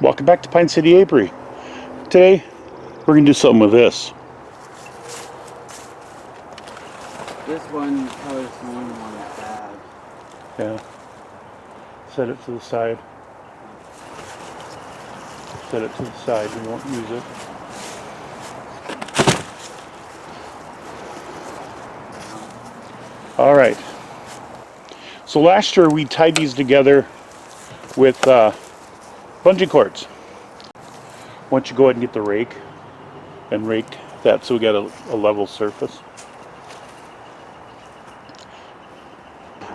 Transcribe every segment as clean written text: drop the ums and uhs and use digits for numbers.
Welcome back to Pine City Apiary. Today we're going to do something with this. This one probably is the only one that's bad. Yeah. Set it to the side. Set it to the side. We won't use it. All right. So last year we tied these together with bungee cords. Why don't you go ahead and get the rake and rake that so we got a level surface.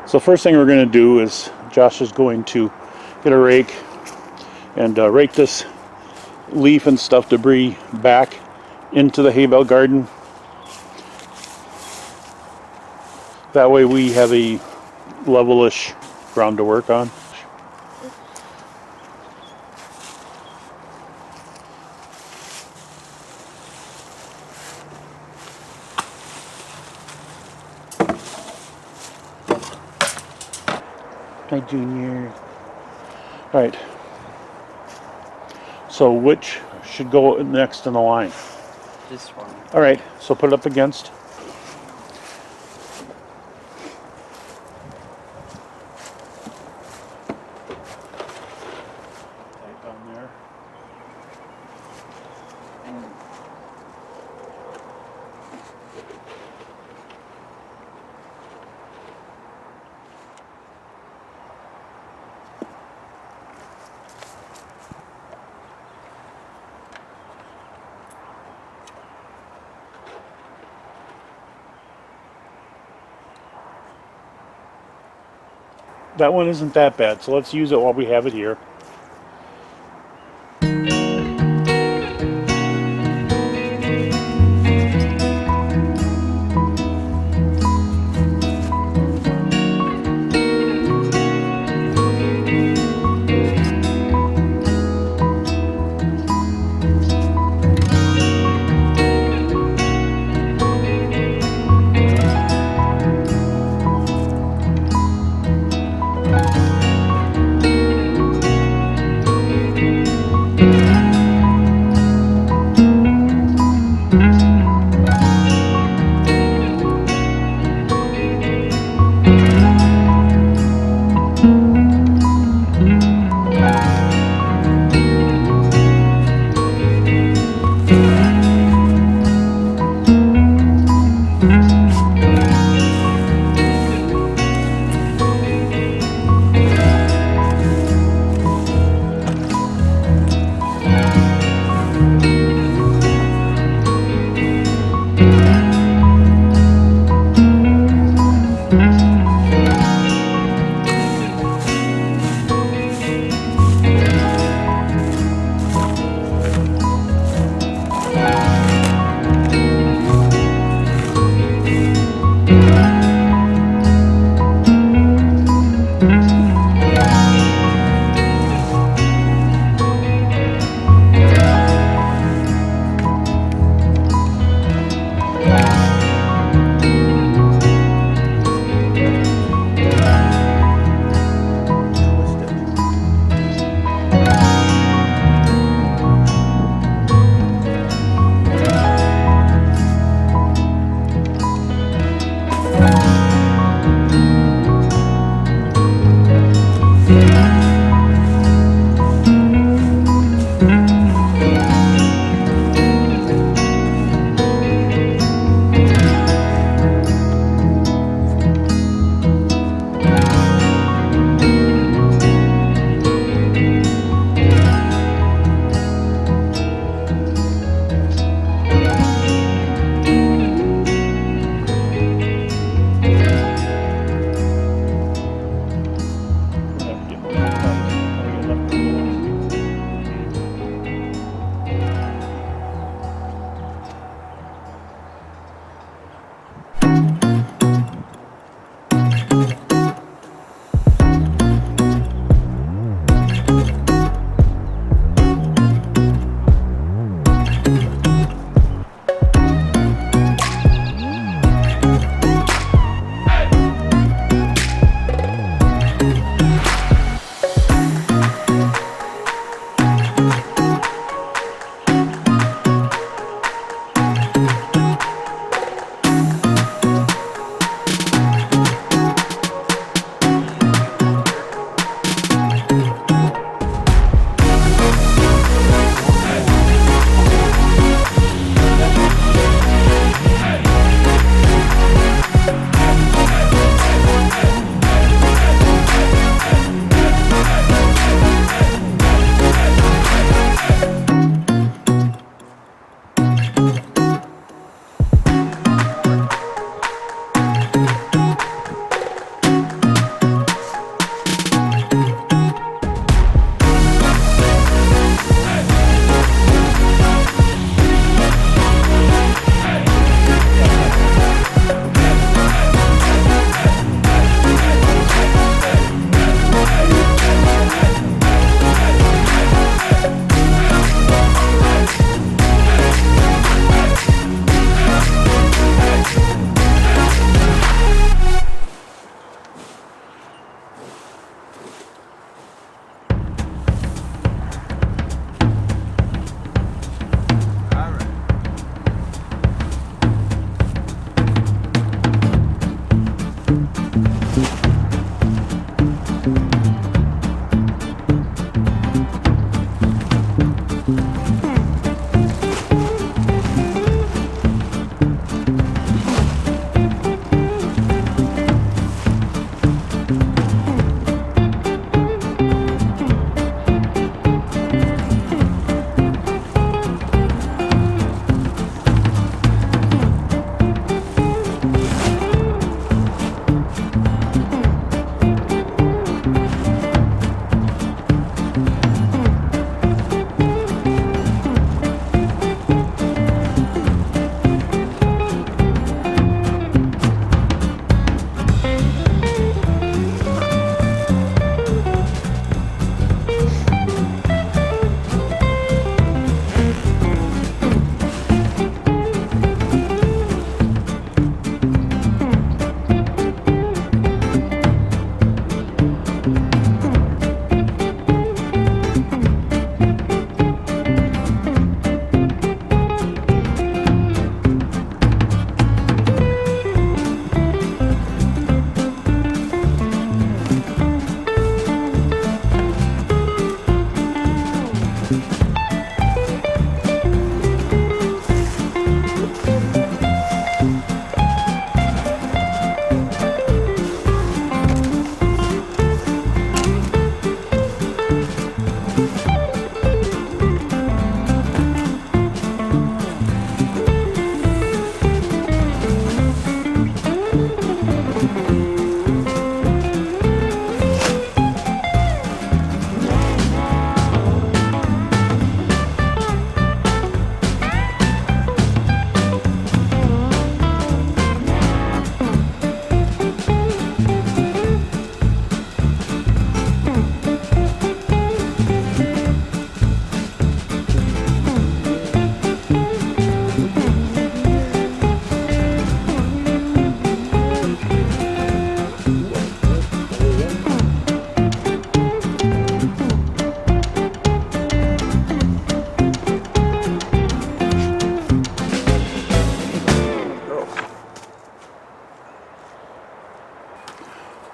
So first thing we're going to do is Josh is going to get a rake and rake this leaf and stuff debris back into the hay bale garden. That way we have a levelish ground to work on. Hi, Junior. All right. So which should go next in the line? This one. All right. So put it up against. Tight down there. And That one isn't that bad, so let's use it while we have it here.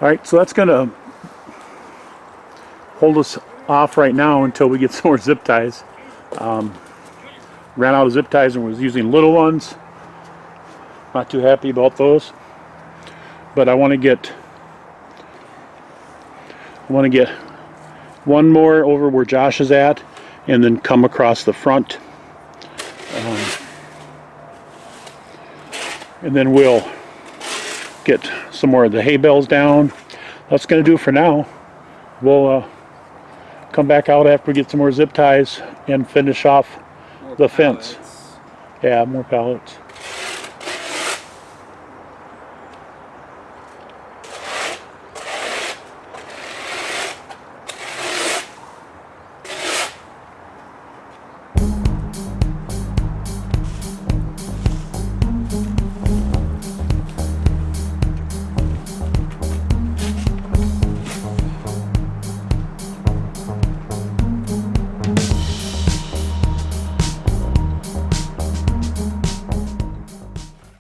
Alright, so that's going to hold us off right now until we get some more zip ties. Ran out of zip ties and was using little ones. Not too happy about those. But I want to get one more over where Josh is at, and then come across the front. And then we'll get some more of the hay bales down. That's going to do it for now. We'll come back out after we get some more zip ties and finish off the fence. Yeah, more pallets.